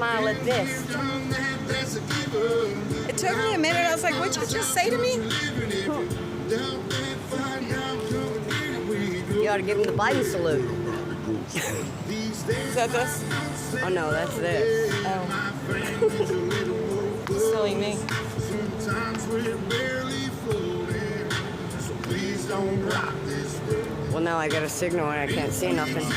smile at this. It took me a minute. I was like, what'd you just say to me? You ought to give him the Biden salute. Is that this? Oh no, that's this. Oh. Silly me. Well, now I got a signal and I can't see nothing.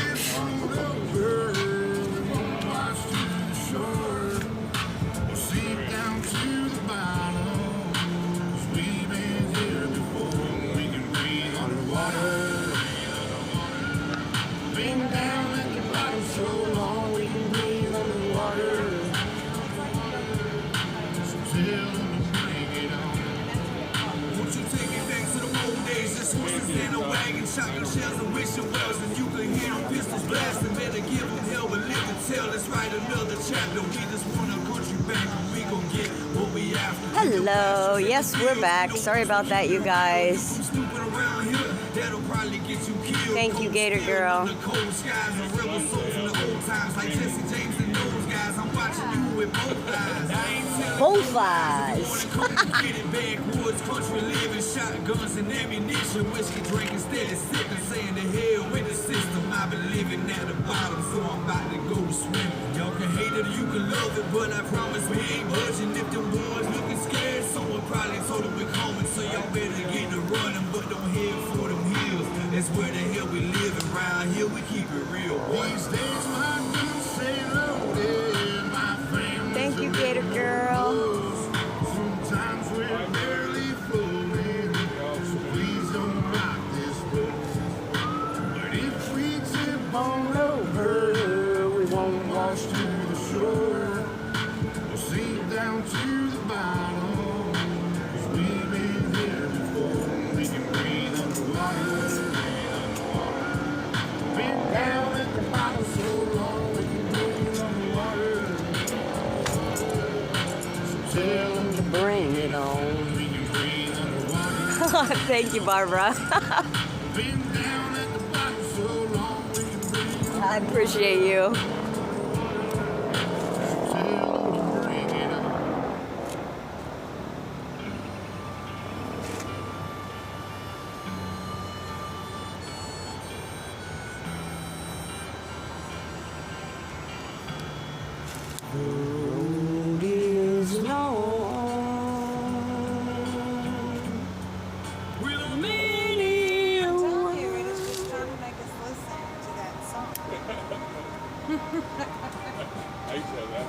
Shotgun shells and wishing wells, and you can hear them pistols blasting. Better give them hell, but live to tell. Let's write another chapter. We just want a country back, and we gon' get what we after. Hello, yes, we're back. Sorry about that, you guys. Thank you, Gator Girl. Both eyes. Shotguns and ammunition, whiskey drinking, steady sipping, saying the hell with the system. I've been living at the bottom, so I'm about to go swim. Y'all can hate it or you can love it, but I promise we ain't budging. If them boys looking scared, someone probably told them we're coming, so y'all better get to running, but don't head for them hills. That's where the hell we live, and round here we keep it real. These days my guns say loaded, my family. Thank you, Gator Girl. Sometimes we're barely floating, so please don't rock this boat. But if we tip on over, we won't wash to the shore. We'll sink down to the bottom, 'cause we've been here before. We can breathe underwater. Been down at the bottom so long, we can breathe underwater. So tell them to Bring it on. we can breathe underwater. Thank you, Barbara. Been down at the bottom so long, we can breathe. I appreciate you. Bring it on. The road is long. With a Many a I'm telling way. you, it is just trying to make us listen to that song. I used to have that.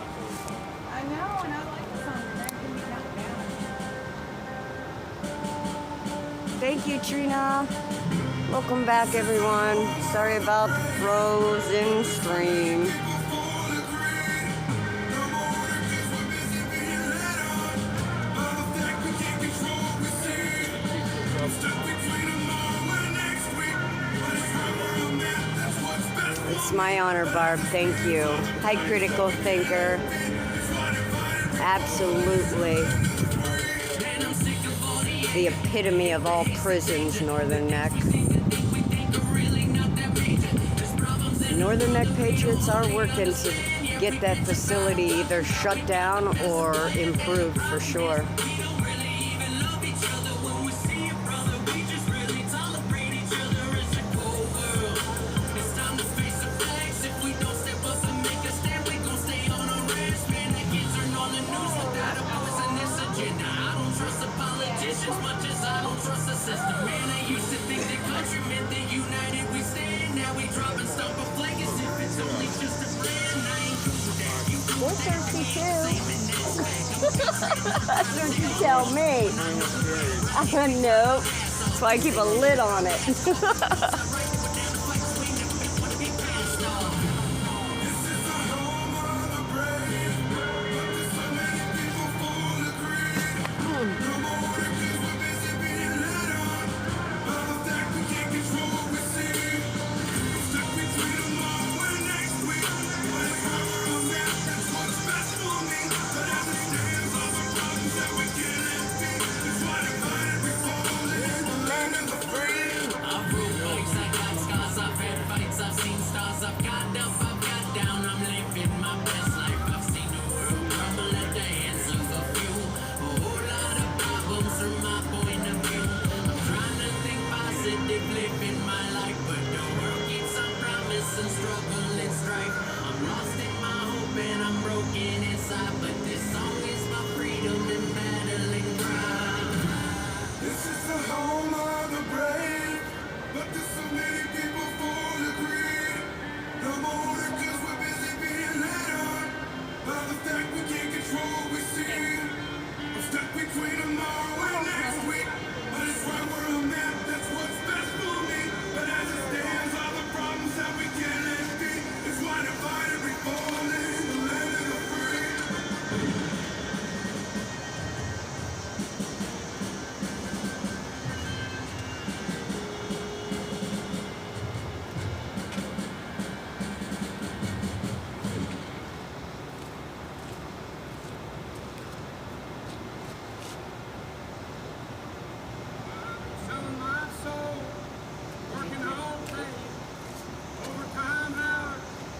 I know, and I like the song. That can be knocked down. Thank you, Trina. Welcome back, everyone. Sorry about the frozen stream. It's my honor, Barb. Thank you. Hi, Critical Thinker. Absolutely. The epitome of all prisons, Northern Neck. Northern Neck Patriots are working to get that facility either shut down or improved for sure. That's what you tell me. Nope. That's why I keep a lid on it.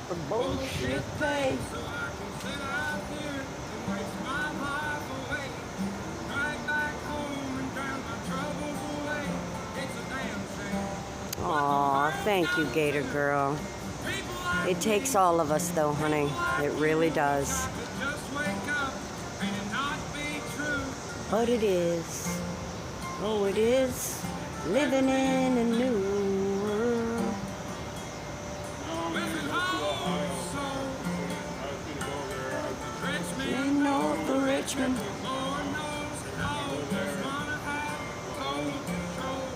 for bullshit pay. So I can sit out here and waste my life away. Drive back home and drown my troubles away. It's a damn shame. Aw, thank you, Gator Girl. People like It takes all of us, though, honey. It really does. I could just wake up and it not be true. But it is. Oh, it is. Living in a new world. Living home so I was gonna go there. Richmond, In North of Richmond. Lord knows it all. Just wanna have total control.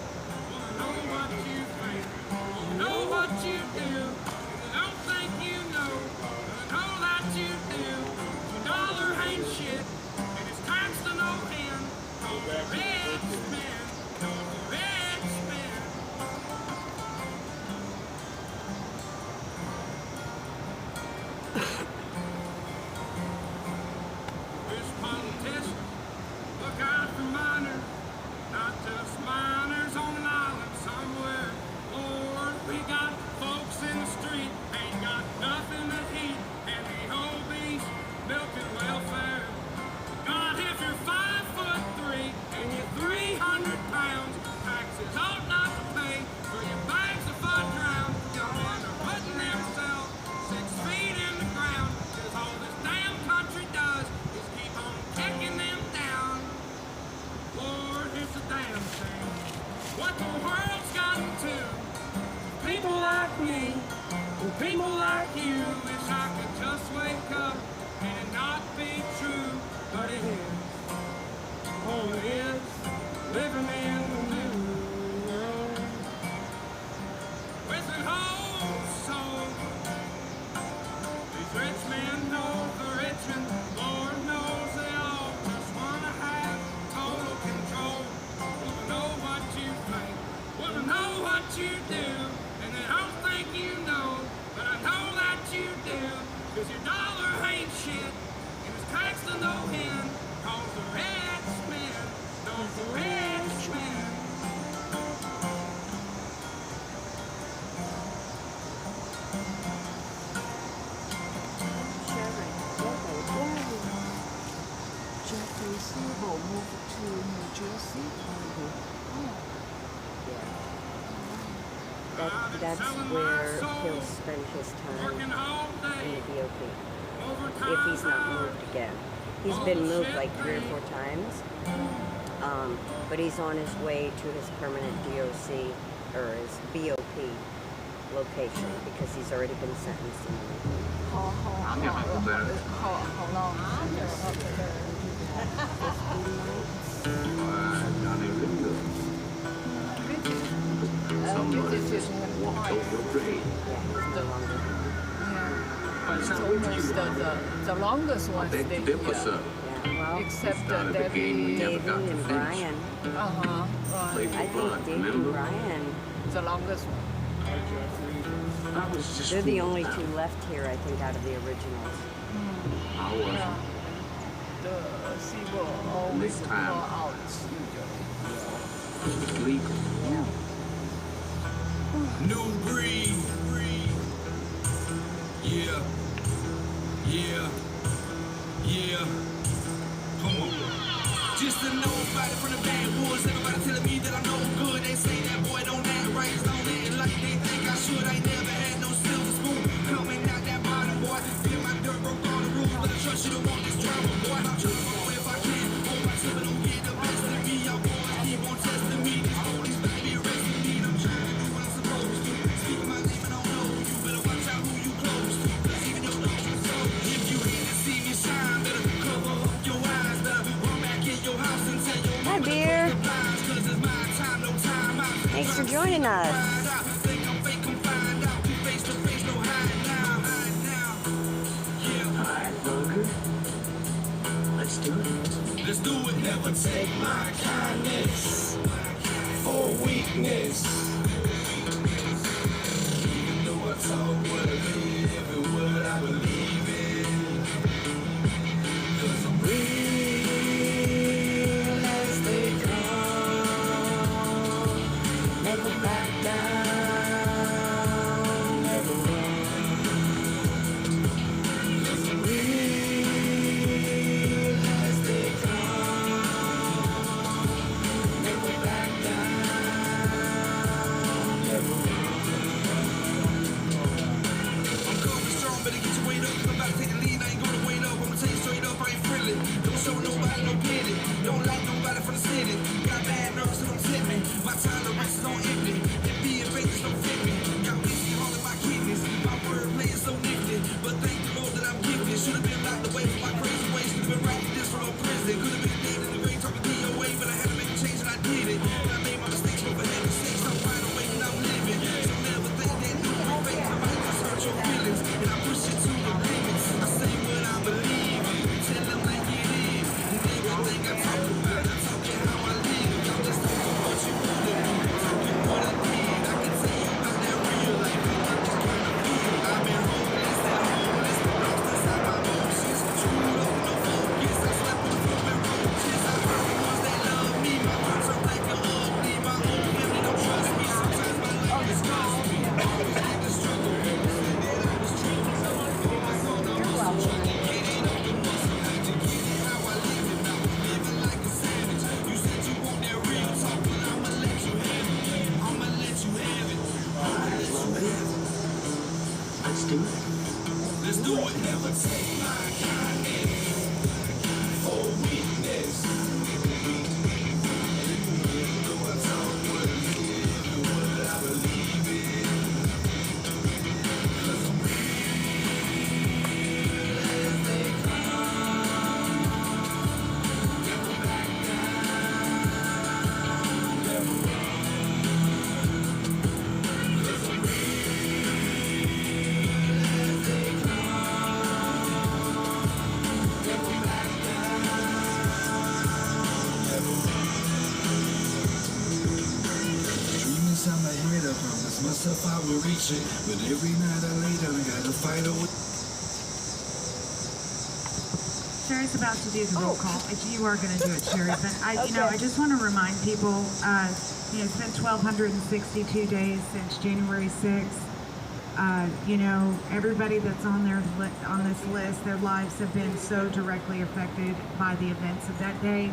Wanna know what you think. Wanna know what you do. And I don't think you know. But I know that you do. Your dollar ain't shit. And it's taxed to no end. Cause the rich man. Cause the rich man. This politician, look out for minors, not just minors on an island somewhere. Lord, we got folks in the street, ain't got nothing to eat, and the obese milking welfare. God, if you're 5'3" and you're 300 pounds, taxes ought not to pay for your bags of fud drown. Young men are putting themselves 6 feet in the ground, 'cause all this damn country does is keep on kicking them down. Lord, it's a damn shame what the world's gotten to. People like me, and people like you, wish I could just wake up and it not be true, but it is. Oh, it is living in the new world. With an whole soul. These rich men know the rich and Lord knows they all just wanna have total control. Wanna know what you think, wanna know what you do, and they don't think you know, but I know that you do, 'cause your dollar ain't shit, and it's taxed to no end, 'cause the rich man knows the rich man. Jeffrey Silver moved to New Jersey. That's where he'll spend his time Working all in day, the DOP. overtime If he's not hours. moved again. He's been moved like 3 or 4 times. But he's on his way to his permanent DOC or his BOP location because he's already been sentenced and everything. How long? It's almost the longest one stayed here. Yeah, well, Except Davey Debbie. and Brian. Right. I think Davey and Brian, The longest one. they're the only 2 left here, I think, out of the originals. Yeah. The sea will always pour out usually. New breed. Yeah. Come on. Just to know about it from the backwoods. Everybody telling me that I'm no good. They say that boy don't act right. Don't act like they think I should. I ain't never had no silver spoon. Coming out that bottom, boy. Feel my dirt broke all the rules. But I trust you to want this drama, boy. I'm trying to go if I can. Hope my children don't get the best of me. Y'all boys keep on testing me. These police baby arresting me. I'm trying to do what I'm supposed to. Speak my name and I don't know you. Better watch out who you close to. 'Cause even your nose is so. If you here to see me shine, better cover up your eyes. Better run back in your house and tell your Hi, Beer. cause it's my time, no time out. Thanks for joining us. Think I'm fake, come find out. Face to face, no hide now. Yeah. Alright, Bunker. Let's do it. Let's do it. Never take my kindness for weakness. Even though I talk what I mean, every word I believe in. 'Cause I'm real as they come. Never back down, never run. my tolerance is on empty. And being fake don't fit me. Got whiskey all in my kidneys. My wordplay is so nifty. But thank the Lord that I'm gifted. Should have been locked away for my crazy ways. Could have been right this from a prison. Could have been dead in the grave talking DOA. But I had to make a change and I did it. And I made my mistakes, but for heaven's sakes, I'm wide awake and I'm living. So never think that you can fake. I might just hurt your feelings. And I push it to the limits. I say what I believe. Tell them like it is. And everything I talk about, I talk it how I live. Y'all just talk about what you want to do. Talking what I did. I can tell you about that real life. I'm just kind of feel. I've been homeless, that homeless. Lost inside my emotions. True love, no focus. I slept on the floor with roaches. I heard the ones that love me. My friends are like you're ugly. My own family don't trust me. Sometimes my life disgusts me. Always had to struggle. Said that I was trouble. So I feel myself. I'm also trying to get it on the muscle. How'd you get it? How I live it. I was living like a savage. You said you want that real talk, but I'ma let you have it. I'ma let you have it. Let's do it. Let's do it. Never take my kindness for weakness. Though I talk what I live and what I believe in. 'Cause I'm real as they come. Never back down. Never run. 'Cause I'm real as they come. Never back down. Never run. Dream inside my head, I promise myself I will reach it. But every night I lay down, I gotta fight away. Sherry's about to do the roll call. If you are going to do it, Sherry, but I Okay. just want to remind people, it's been 1,262 days since January 6th. Everybody that's on on this list, their lives have been so directly affected by the events of that day.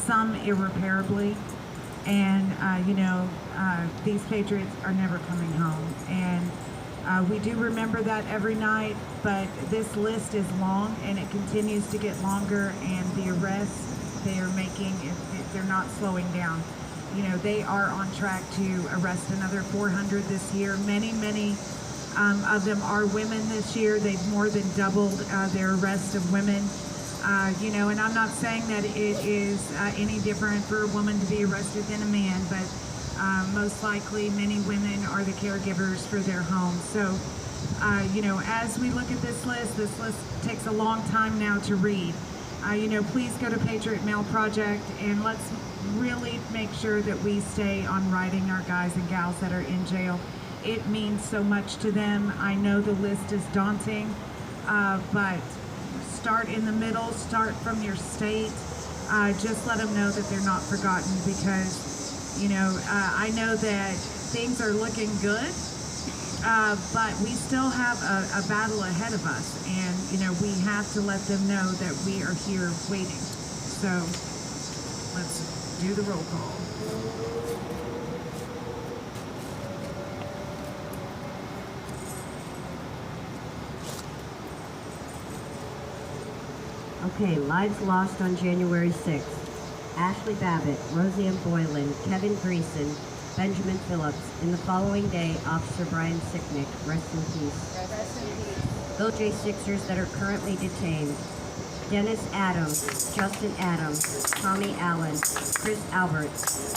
Some irreparably, and these patriots are never coming home. And we do remember that every night, but this list is long and it continues to get longer, and the arrests they are making, they're not slowing down. They are on track to arrest another 400 this year. Many of them are women this year. They've more than doubled their arrest of women. And I'm not saying that it is any different for a woman to be arrested than a man, but most likely many women are the caregivers for their homes. So, as we look at this list takes a long time now to read. Please go to Patriot Mail Project and let's really make sure that we stay on writing our guys and gals that are in jail. It means so much to them. I know the list is daunting, but start in the middle, start from your state. Just let them know that they're not forgotten, because I know that things are looking good, but we still have a battle ahead of us, and we have to let them know that we are here waiting. So let's do the roll call. Okay, lives lost on January 6th. Ashley Babbitt, Roseanne Boylan, Kevin Greason, Benjamin Phillips. In the following day, Officer Brian Sicknick, rest in peace. Rest in peace. Those J6ers that are currently detained: Dennis Adams, Justin Adams, Tommy Allen, Chris Albert,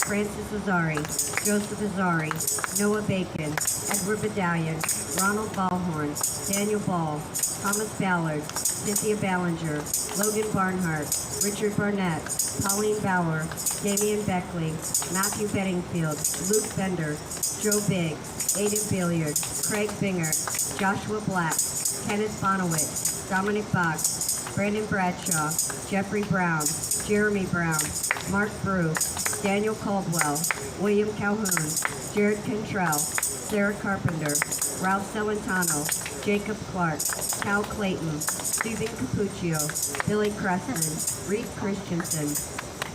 Francis Azari, Joseph Azari, Noah Bacon, Edward Badalion, Ronald Ballhorn, Daniel Ball, Thomas Ballard, Cynthia Ballinger, Logan Barnhart, Richard Barnett, Pauline Bauer, Damian Beckley, Matthew Bedingfield, Luke Bender, Joe Biggs, Aiden Billiard, Craig Binger, Joshua Black, Kenneth Bonowitz, Dominic Box, Brandon Bradshaw, Jeffrey Brown, Jeremy Brown, Mark Brew, Daniel Caldwell, William Calhoun, Jared Cantrell, Sarah Carpenter, Ralph Celentano, Jacob Clark, Cal Clayton, Stephen Capuccio, Billy Cressman, Reed Christensen,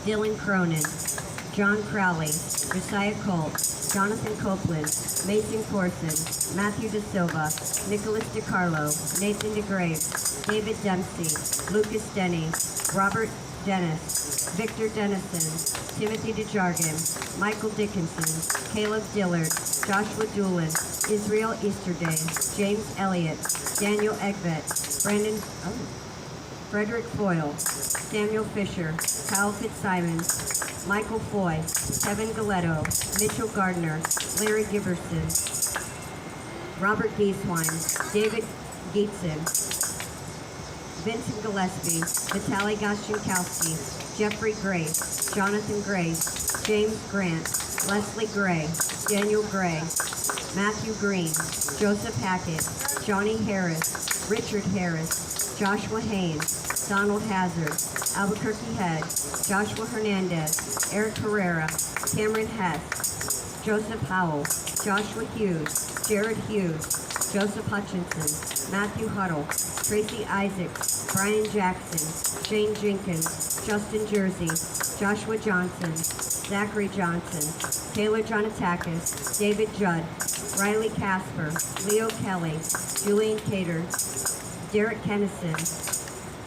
Dylan Cronin, John Crowley, Josiah Colt, Jonathan Copeland, Mason Corson, Matthew De Silva, Nicholas DiCarlo, Nathan DeGraves, David Dempsey, Lucas Denny, Robert Dennis, Victor Dennison, Timothy DeJargan, Michael Dickinson, Caleb Dillard, Joshua Doolin, Israel Easterday, James Elliott, Daniel Egbert, Frederick Foyle, Samuel Fisher, Kyle Fitzsimons, Michael Foy, Kevin Galetto, Mitchell Gardner, Larry Giberson, Robert Gieswein, David Gietzen, Vincent Gillespie, Vitaly Goshinkowski, Jeffrey Grace, Jonathan Grace, James Grant, Leslie Gray, Daniel Gray, Matthew Green, Joseph Hackett, Johnny Harris, Richard Harris, Joshua Haynes, Donald Hazard, Albuquerque Head, Joshua Hernandez, Eric Herrera, Cameron Hess, Joseph Howell, Joshua Hughes, Jared Hughes, Joseph Hutchinson, Matthew Huddle, Tracy Isaacs, Brian Jackson, Shane Jenkins, Justin Jersey, Joshua Johnson, Zachary Johnson, Taylor Jonatakis, David Judd, Riley Casper, Leo Kelly, Julian Cater, Derek Kennison,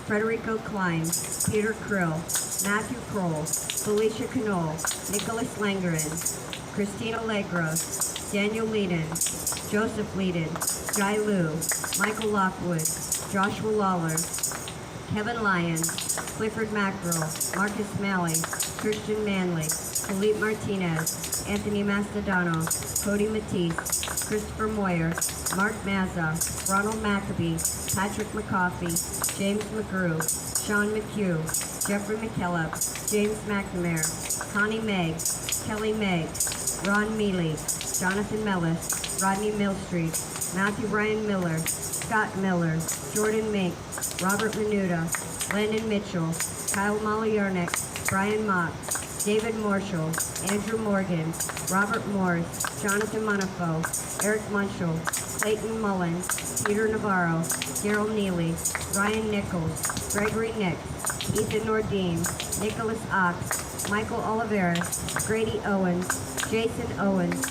Frederico Klein, Peter Krill, Matthew Kroll, Felicia Knoll, Nicholas Langren, Christina Legros, Daniel Leedon, Joseph Leedon, Jai Lu, Michael Lockwood, Joshua Lawler, Kevin Lyons, Clifford Mackerel, Marcus Malley, Christian Manley, Philippe Martinez, Anthony Mastodano, Cody Matisse, Christopher Moyer, Mark Mazza, Ronald Maccabee, Patrick McCoffey, James McGrew, Sean McHugh, Jeffrey McKillop, James McNamara, Connie Megg, Kelly Megg, Ron Mealy, Jonathan Mellis, Rodney Millstreet, Matthew Ryan Miller, Scott Miller, Jordan Mink, Robert Menuda, Landon Mitchell, Kyle Malyarnik, Brian Mock, David Marshall, Andrew Morgan, Robert Morris, Jonathan Monifo, Eric Munchell, Clayton Mullins, Peter Navarro, Daryl Neely, Ryan Nichols, Gregory Nix, Ethan Nordine, Nicholas Ox, Michael Oliveris, Grady Owens, Jason Owens,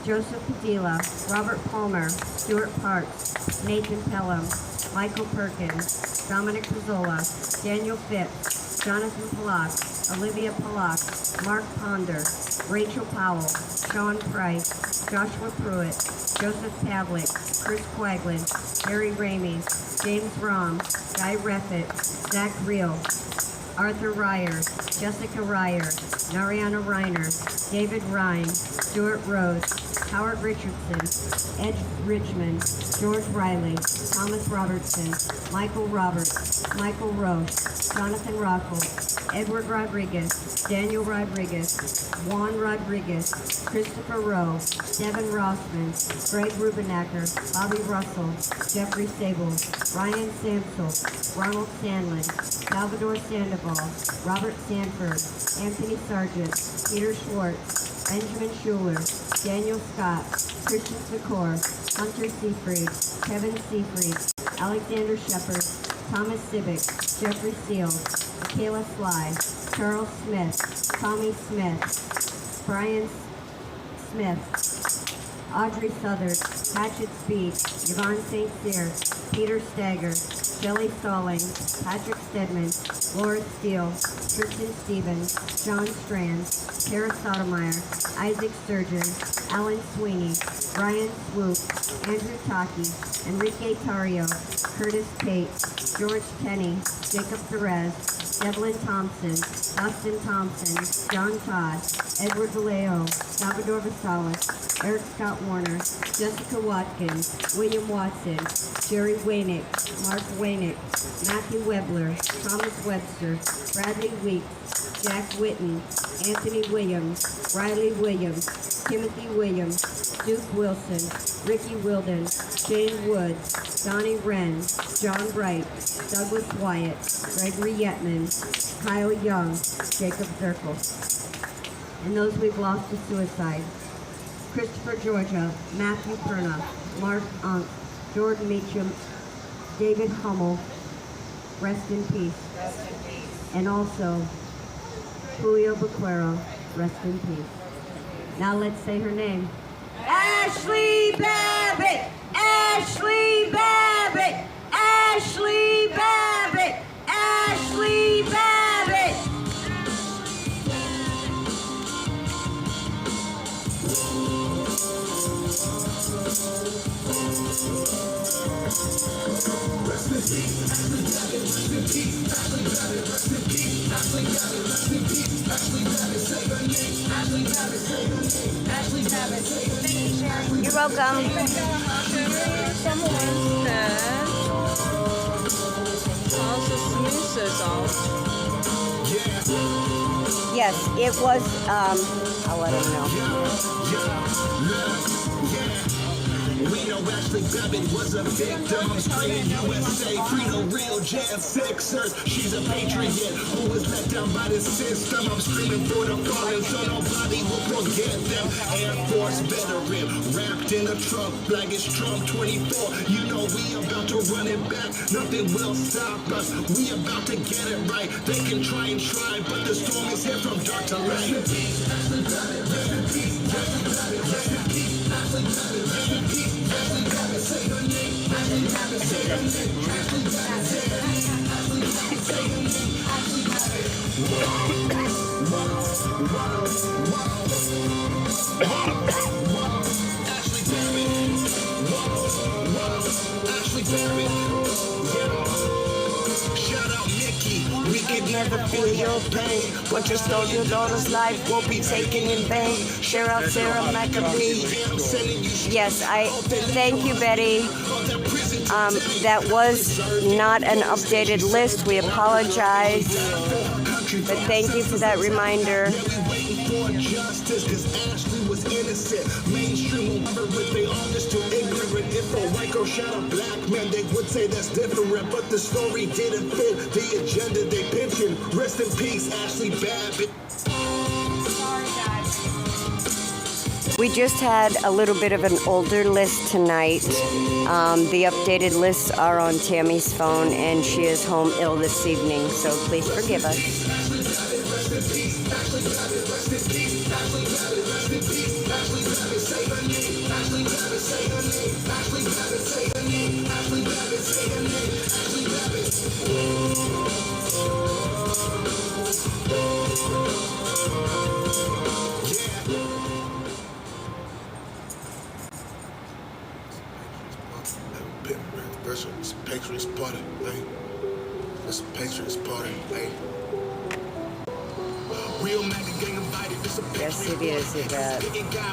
Joseph Padilla, Robert Palmer, Stuart Parks, Nathan Pelham, Michael Perkins, Dominic Pizzola, Daniel Phipps, Jonathan Pollock, Olivia Pollock, Mark Ponder, Rachel Powell, Sean Price, Joshua Pruitt, Joseph Pavlik, Chris Quaglin, Harry Ramey, James Rom, Guy Reffitt, Zach Reel, Arthur Ryer, Jessica Ryer, Nariana Reiner, David Ryan, Stuart Rose, Howard Richardson, Ed Richmond, George Riley, Thomas Robertson, Michael Roberts, Michael Roche, Jonathan Rockel, Edward Rodriguez, Daniel Rodriguez, Juan Rodriguez, Christopher Rowe, Devin Rossman, Greg Rubenacker, Bobby Russell, Jeffrey Sable, Ryan Samsel, Ronald Sandlin, Salvador Sandoval, Robert Sanford, Anthony Sargent, Peter Schwartz, Benjamin Schuler, Daniel Scott, Christian Secor, Hunter Seafried, Kevin Seafried, Alexander Shepard, Thomas Civic, Jeffrey Seals, Michaela Sly, Charles Smith, Tommy Smith, Brian Smith, Audrey Southard, Hatchet Speed, Yvonne St. Cyr, Peter Stagger, Shelley Stalling, Patrick Stedman, Laura Steele, Tristan Stevens, John Strand, Tara Sotomayor, Isaac Sturgeon, Alan Sweeney, Ryan Swoop, Andrew Taki, Enrique Tario, Curtis Tate, George Tenney, Jacob Perez, Devlin Thompson, Dustin Thompson, John Todd, Edward Vallejo, Salvador Vasalis, Eric Scott Warner, Jessica Watkins, William Watson, Jerry Waynick, Mark Waynick, Matthew Webler, Thomas Webster, Bradley Weeks, Jack Witten, Anthony Williams, Riley Williams, Timothy Williams, Duke Wilson, Ricky Wilden, Jane Woods, Donnie Wren, John Wright, Douglas Wyatt, Gregory Yetman, Kyle Young, Jacob Zirkle. And those we've lost to suicide: Christopher Georgia, Matthew Perna, Mark Unk, Jordan Meacham, David Hummel, rest in peace. And also Julio Bequero, rest in peace. Now let's say her name. Ashley Babbitt! Ashley Babbitt! Ashley Babbitt! Ashley Babbitt! You're welcome. Someone said also snoozes off. Yes, it was, I'll let him know. We know Ashley Babbitt was a victim. I'm screaming USA, free the real Jan Sixers. She's a patriot who was let down by the system. I'm screaming for the fallen so nobody will forget them. Air Force veteran, wrapped in a Trump flag is Trump 24. You know we about to run it back. Nothing will stop us. We about to get it right. They can try and try, but the storm is here from dark to light. Shout out Mickey, we could never feel your pain. What you stole your daughter's life won't be taken in vain. Shout out Sarah McAfee. Yes, I thank you, Betty. That was not an updated list. We apologize, but thank you for that reminder. For justice, cause Ashley was innocent. Mainstream will never with they all just too ignorant. If a white girl shot a black man, they would say that's different. But the story didn't fit the agenda they pitching. Rest in peace, Ashley Babbitt. We just had a little bit of an older list tonight. The updated lists are on Tammy's phone, and she is home ill this evening, so please forgive us. It's a Patriots party, hey. It's a Patriots party, hey. Real Maggie gang invited. This a Yes, it is, Yvette.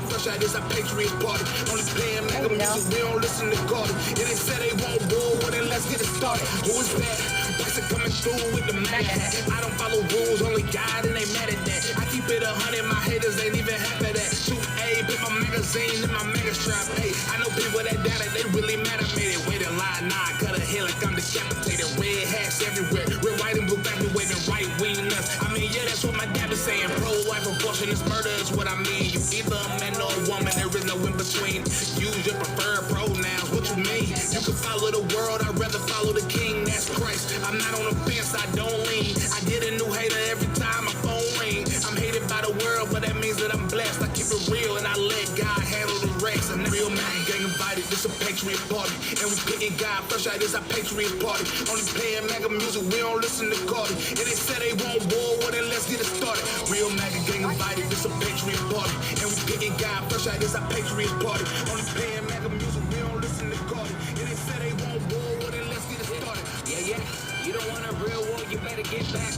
Fresh out is a Patriots party. Only playing Mega music, we don't listen to Carter. It ain't said they won't war, well then let's get it started. Who is that? Bison coming through with the mag. I don't follow rules, only God and they mad at that. I keep it 100, my haters ain't even happy at that. Shoot A, put my magazine in my mega strap. Hey, I know people that doubt it, they really mad at me. They wait in line, nah, I cut a hair like I'm decapitated. Red hats everywhere, red, white, and blue back, we waving right wing nuts. I mean, yeah, that's what my dad was saying. Pro-life abortion is murder is what I mean. You either a man or a woman, there is no in between. Use your preferred pronouns, what you mean? You can follow the world, I'd rather follow the king, that's Christ. I'm not on the fence, I don't lean. I get a new hater every time my phone ring. I'm hated by the world, but that means that I'm blessed. I keep it real and I let God handle the rest. And real man gang invited, this a Patriot party. And we picking God fresh out, this a Patriot party. Only playing mega music, we don't listen to Cardi. And they said they won't war, well then let's get it started. Real mega gang invited, this a Patriot party. And we picking God fresh out, this a Patriot party. Only playing mega music, we don't listen to Cardi. And they said they won't war, well then let's get it started. Yeah, yeah, you don't want a real war, you better get back.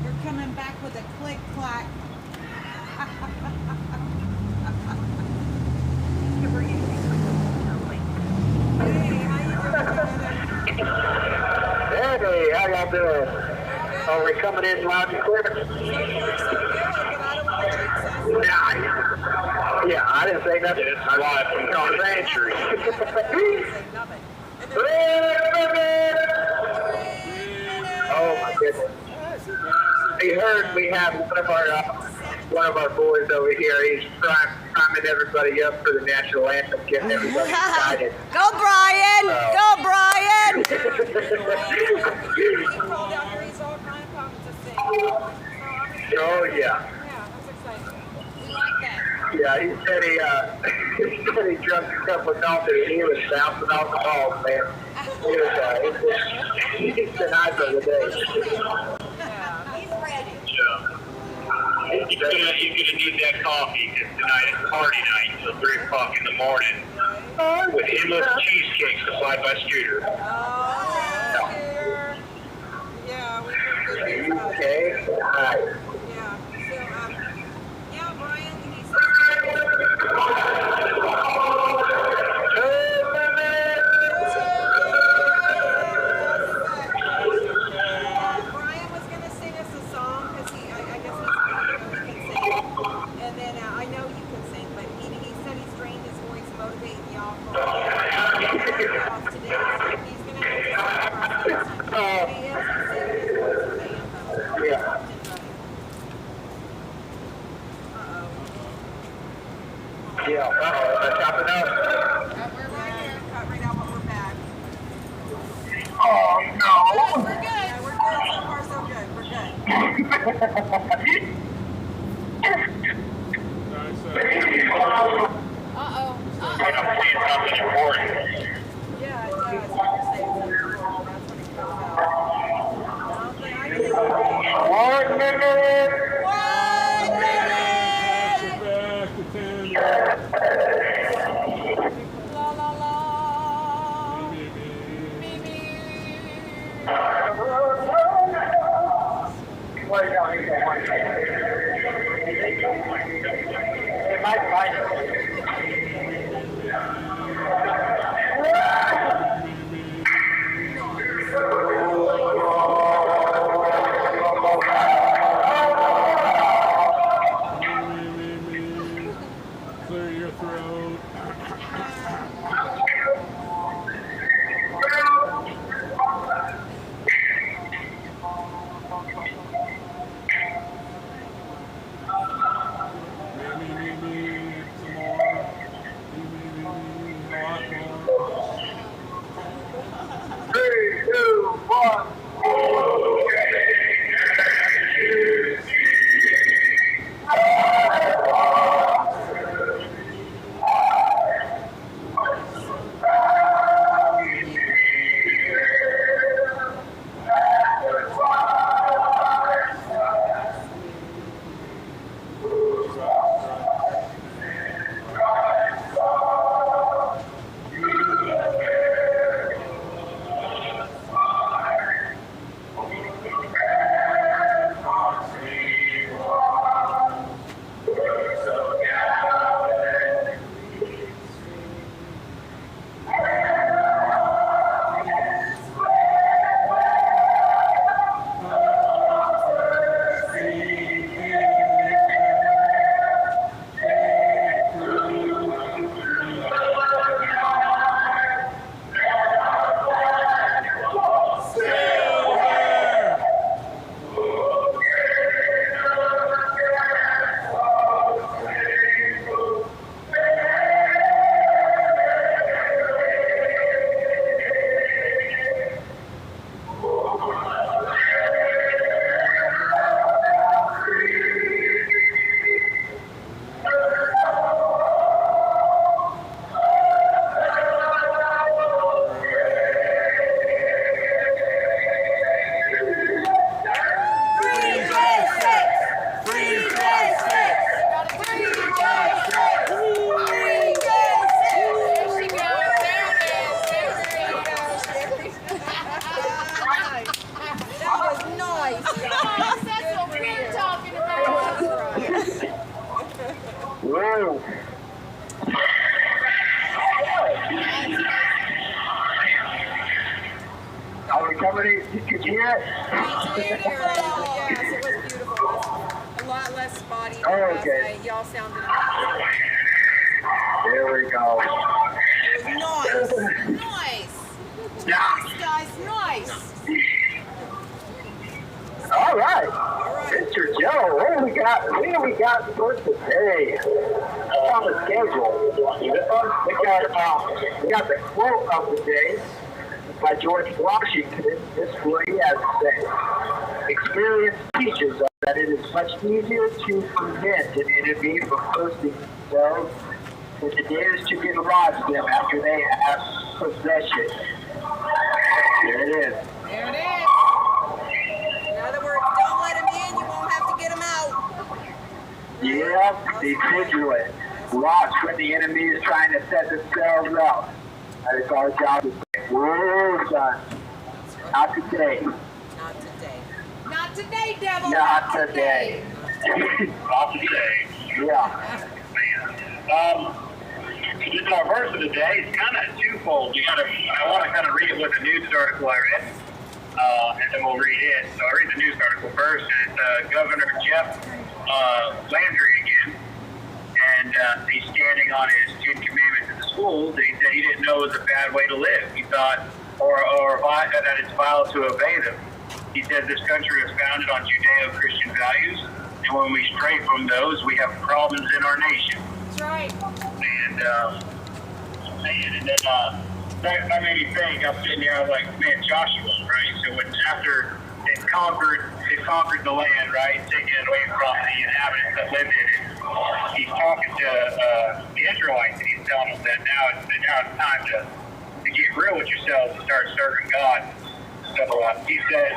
You're coming back with a click clack. Hey, how y'all doing? Are we coming in loud and clear? Yeah, I didn't say nothing. It's live from Country. Oh my goodness! He heard we have one of our boys over here. He's priming everybody up for the national anthem, getting everybody excited. Go, Brian! Go, Brian! Oh yeah. Yeah, he said he drunk a cup of coffee and he was bouncing off the balls, man. He's the night of the day. You're gonna need that coffee because tonight is party night until 3 o'clock in the morning with endless cheesecakes supplied by Scooter. Nice. Uh-oh. I'm seeing something important. Yeah, it does. Like you're saying something wrong. That's when it comes out. Okay, I can 1 minute. 1 minute! Back to 10. La la la. Me. Me. It might find it. Clear your throat. Me. Some more. Me. A lot more. 3, 2, 1. Whoa. Are we coming in? Could you hear it? Beautiful. Yes, it was beautiful. A lot less spotty than Oh, last okay. night. Y'all sounded amazing. There we go. Nice. Nice. Nice, guys. Nice. All right. Mr. Joe, what do we got for today? On the schedule. We got the quote of the day by George Washington. This is what he has to say. Experience teaches us that it is much easier to prevent an enemy from posting themselves than it is to dislodge them after they have possession. There it is. There it is. In other words, don't let him in, you won't have to get him out. Yeah, be vigilant. Watch when the enemy is trying to set themselves up. That is our job to say, whoa, son. Not today. Not today. Not today, devil. Not today. Not today. Yeah. This our verse of the day. It's kind of twofold. I want to kind of read it with a news article I read, and then we'll read it. So I read the news article first, and it's Governor Jeff Landry again, and he's standing on his 10 Commandments in the schools, and he said he didn't know it was a bad way to live. He thought, or that it's vile to obey them. He said this country is founded on Judeo-Christian values, and when we stray from those, we have problems in our nation. That's right. And then that made me think. I was sitting there, I was like, man, Joshua, right? So when after they've conquered the land, right? Taking it away from the inhabitants that lived in it. He's talking to the Israelites, and he's telling them that now it's time to get real with yourselves and start serving God. So he says,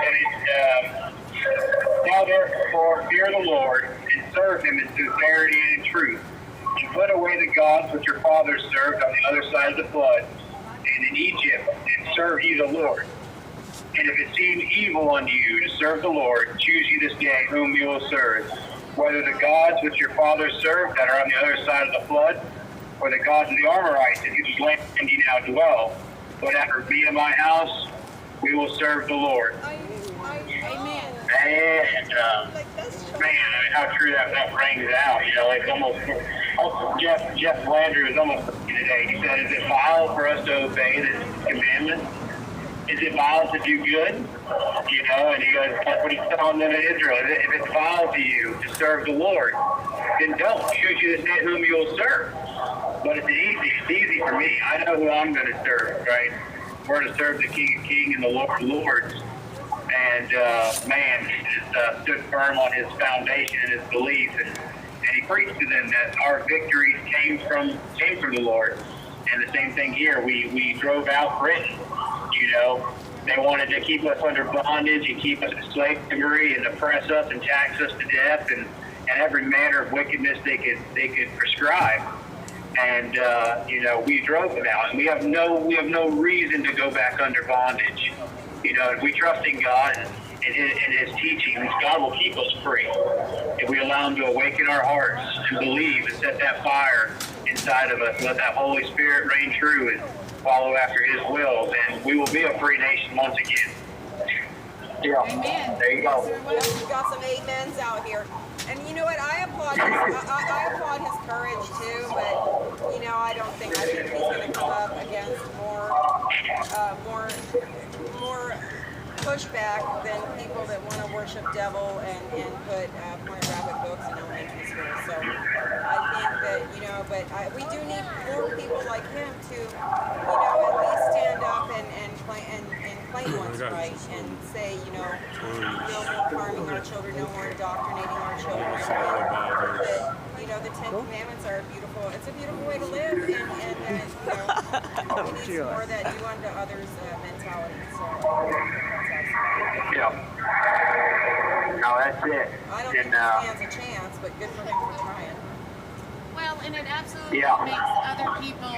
now therefore fear the Lord and serve him in sincerity and in truth, and put away the gods which your fathers served on the other side of the flood and in Egypt, and serve ye the Lord. And if it seem evil unto you to serve the Lord, choose ye this day whom you will serve, whether the gods which your fathers served that are on the other side of the flood, or the gods of the Amorites in whose land ye now dwell. Whatever be in my house, we will serve the Lord. Amen. And man, how true that rings out. You know, it's almost Jeff Landry was almost today. He said, "Is it vile for us to obey this commandment? Is it vile to do good?" You know, and he goes, that's what he's telling them in Israel. If it's vile to you to serve the Lord, then don't. Choose you this day whom you will serve. But it's easy. It's easy for me. I know who I'm going to serve, right? We're going to serve the King of Kings and the Lord of Lords. And man, just stood firm on his foundation and his belief, and he preached to them that our victories came from the Lord. And the same thing here. We drove out Britain. You know, they wanted to keep us under bondage and keep us in slavery and oppress us and tax us to death and every manner of wickedness they could prescribe. And you know, we drove them out, and we have no reason to go back under bondage. You know, if we trust in God and His teachings, God will keep us free. If we allow Him to awaken our hearts and believe and set that fire inside of us, let that Holy Spirit reign true and follow after His will, then we will be a free nation once again. Yeah. Amen. There you go. We've got some amens out here. And you know what? I applaud his courage too, but you know, I think he's going to come up against more pushback than people that want to worship devil and put pornographic books in elementary school. So I think that, you know, but we do need more people like him to, you know, at least stand up and claim what's right and say, you know, no more harming our children, no more indoctrinating our children. That, you know, the Ten Commandments are beautiful. It's a beautiful way to live, and you know, we need some more of that do unto others mentality. So that's absolutely. Yeah. No, that's it. I don't think he stands a chance, but good for him for trying. Well, and it absolutely makes other people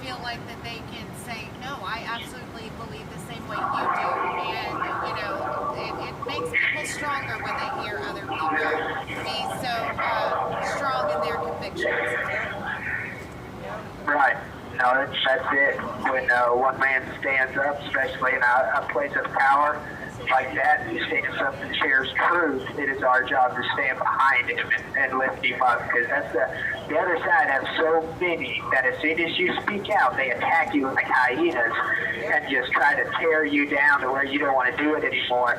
feel like that they can say, no, I absolutely believe the same way you do. And, you know, it makes people stronger when they hear other people be so strong in their convictions. Right. No, that's it. When one man stands up, especially in a place of power like that, he stands up and shares truth, it is our job to stand behind him and lift him up, because that's the other side has so many that as soon as you speak out, they attack you like hyenas and just try to tear you down to where you don't want to do it anymore.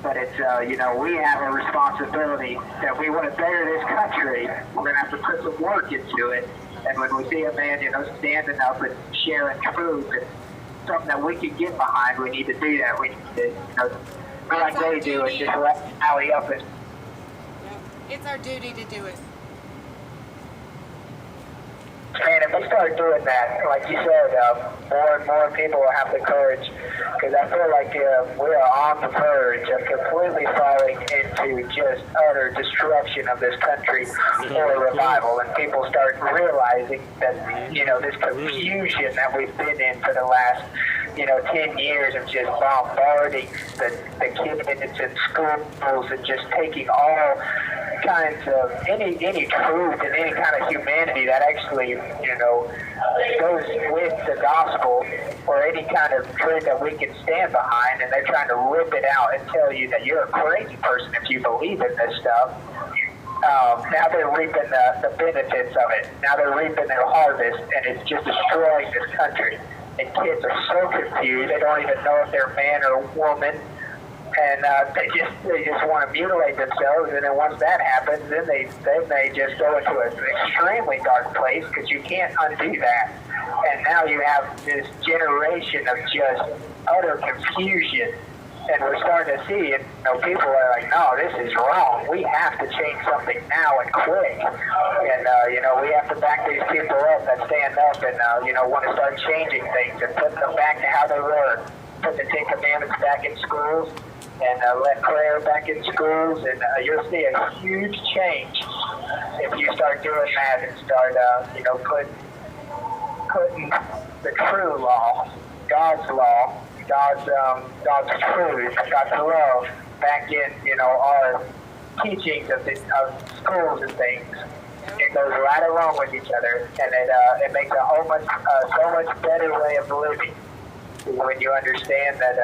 But it's, you know, we have a responsibility that we want to better this country. We're going to have to put some work into it. And when we see a man, you know, standing up and sharing truth and something that we can get behind, we need to do that. We need to, you know, like they do, and just let alley up it. It's our duty to do it. And if we start doing that, like you said, more and more people will have the courage, because I feel like we are on the verge of completely falling into just utter destruction of this country for a revival, and people start realizing that, you know, this confusion that we've been in for the last, you know, 10 years of just bombarding the kids in schools and just taking all kinds of any truth and any kind of humanity that actually, you know, goes with the gospel, or any kind of truth that we can stand behind, and they're trying to rip it out and tell you that you're a crazy person if you believe in this stuff. Now they're reaping the benefits of it. Now they're reaping their harvest, and it's just destroying this country. And kids are so confused, they don't even know if they're man or woman. And they just want to mutilate themselves, and then once that happens, then they just go into an extremely dark place, because you can't undo that. And now you have this generation of just utter confusion And we're starting to see, people are like, no, this is wrong. We have to change something now and quick. And, we have to back these people up that stand up and, want to start changing things and put them back to how they were. Put the Ten Commandments back in schools and let prayer back in schools. And you'll see a huge change if you start doing that and start, putting the true law, God's law, God's truth, God's love back in, our teachings of schools and things. It goes right along with each other, and it makes a so much better way of living when you understand that,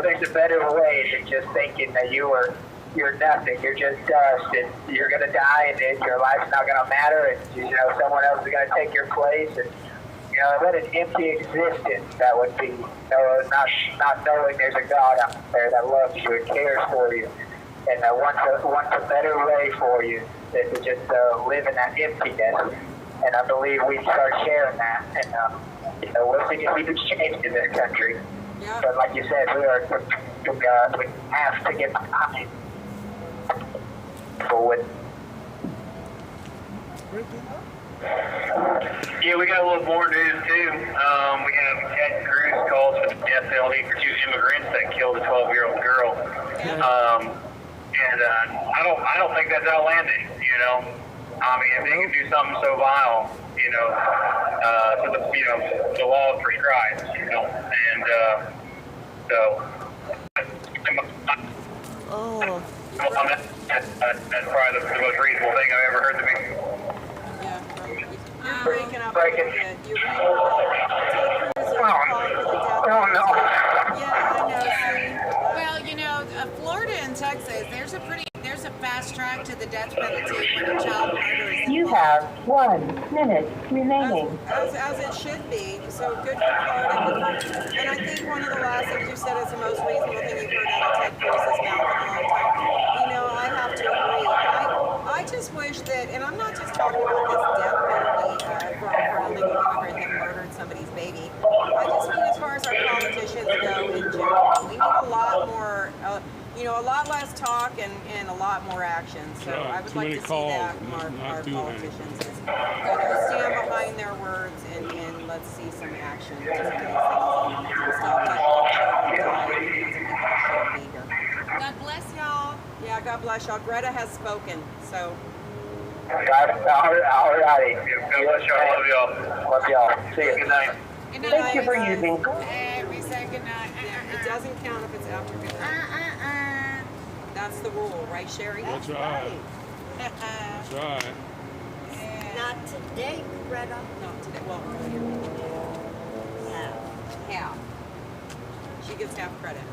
there's a better way than just thinking that you're nothing, you're just dust, and you're going to die, and your life's not going to matter, and, someone else is going to take your place, and what an empty existence that would be, not knowing there's a God out there that loves you and cares for you and wants a better way for you than to just live in that emptiness. And I believe we start sharing that, and we'll see a huge change in this country. Yeah. But like you said, we have to get behind people with. Yeah, we got a little more news too. We have Ted Cruz calls for the death penalty for 2 immigrants that killed a 12-year-old girl. I don't think that's outlandish. I mean, if they can do something so vile, so the law is prescribed. And that's probably the most reasonable thing I've ever heard to me. You're breaking up a little bit. You Ted Cruz is calling for the death penalty. Oh, no. Yeah, I know. See? Well, Florida and Texas, there's a fast track to the death penalty when a child murder is involved. You have 1 minute remaining. As it should be. So good for Florida. And I think one of the last things you said is the most reasonable thing you've heard out of Ted Cruz's mouth in a long time. I have to agree. I just wish that, and I'm not just talking about this death penalty for an illegal immigrant that murdered somebody's baby. I just mean as far as our politicians go in general, we need a lot more, a lot less talk and a lot more action. So I would like to see that from our politicians. Stand behind their words and let's see some action to some of these things and stop letting children die because of people who shouldn't be here. God bless y'all. Yeah, God bless y'all. Greta has spoken, so. All righty. God bless y'all. Love y'all. Love y'all. See you. Good night. Good night. Thank you for using. We say good night. It doesn't count if it's after midnight. That's the rule, right, Sherry? That's right. That's right. Not today, Greta. Not today. Well, Half. she gets half credit.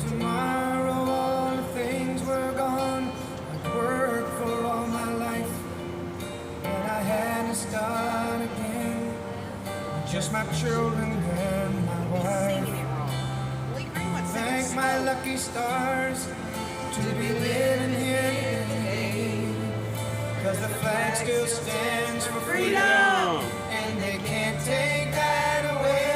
Tomorrow all the things were gone. I'd worked for all my life, and I had to start again. Just my children and my wife. Thank my lucky stars to be living here today. 'Cause the flag still stands for freedom, and they can't take that away.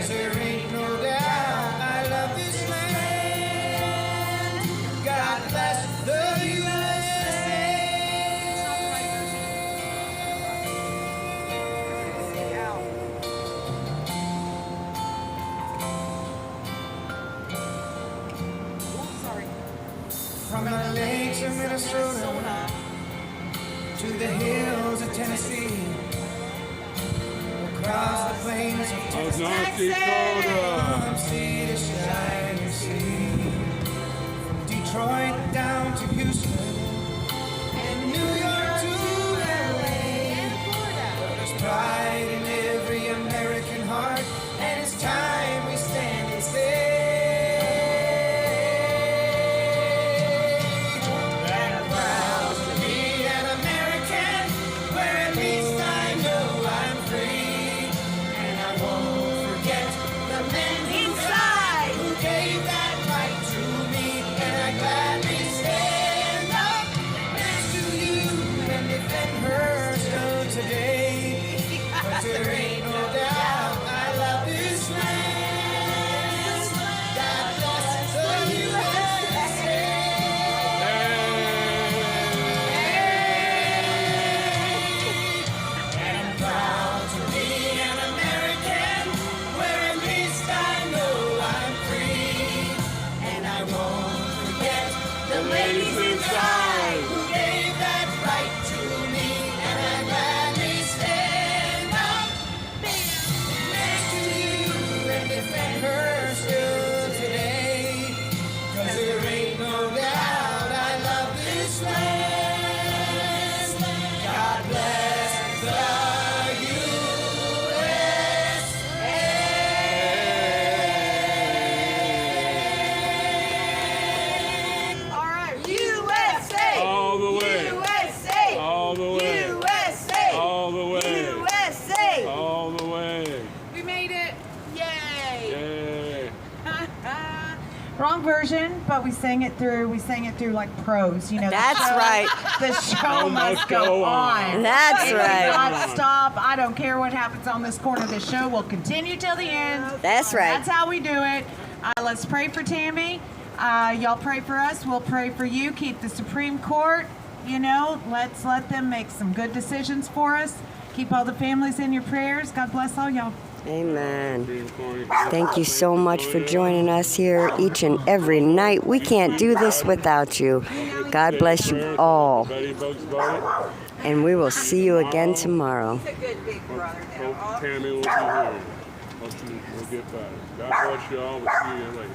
There ain't no doubt I love this land. God bless the USA. From the lakes of Minnesota to the hills of Tennessee, across the plains of Texas, North Dakota, from sea to shining sea, from Detroit down to Houston, and New York to LA. what we sang it through. We sang it through like pros, you know. That's right. The show must go on. That's It right. will not stop. I don't care what happens on this corner. The show will continue till the end. That's right. That's how we do it. Let's pray for Tammy. Y'all pray for us. We'll pray for you. Keep the Supreme Court. You know, let's let them make some good decisions for us. Keep all the families in your prayers. God bless all y'all. Amen. Thank you so much for joining us here each and every night. We can't do this without you. God bless you all. And we will see you again tomorrow. He's a good big brother now. Tammy will be here. We'll get better. God bless you all. We'll see you later.